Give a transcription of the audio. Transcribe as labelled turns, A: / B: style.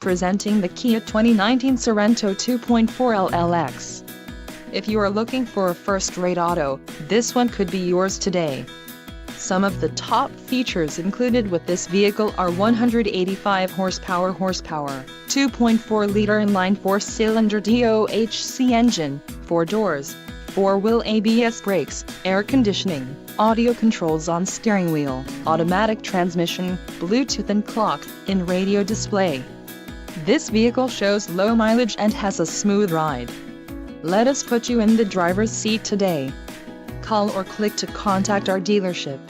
A: Presenting the Kia 2019 Sorento 2.4 LLX. If you are looking for a first-rate auto, this one could be yours today. Some of the top features included with this vehicle are 185 horsepower, 2.4-liter inline 4-cylinder DOHC engine, 4 doors, 4-wheel ABS brakes, air conditioning, audio controls on steering wheel, automatic transmission, Bluetooth and clock-in radio display. This vehicle shows low mileage and has a smooth ride. Let us put you in the driver's seat today. Call or click to contact our dealership.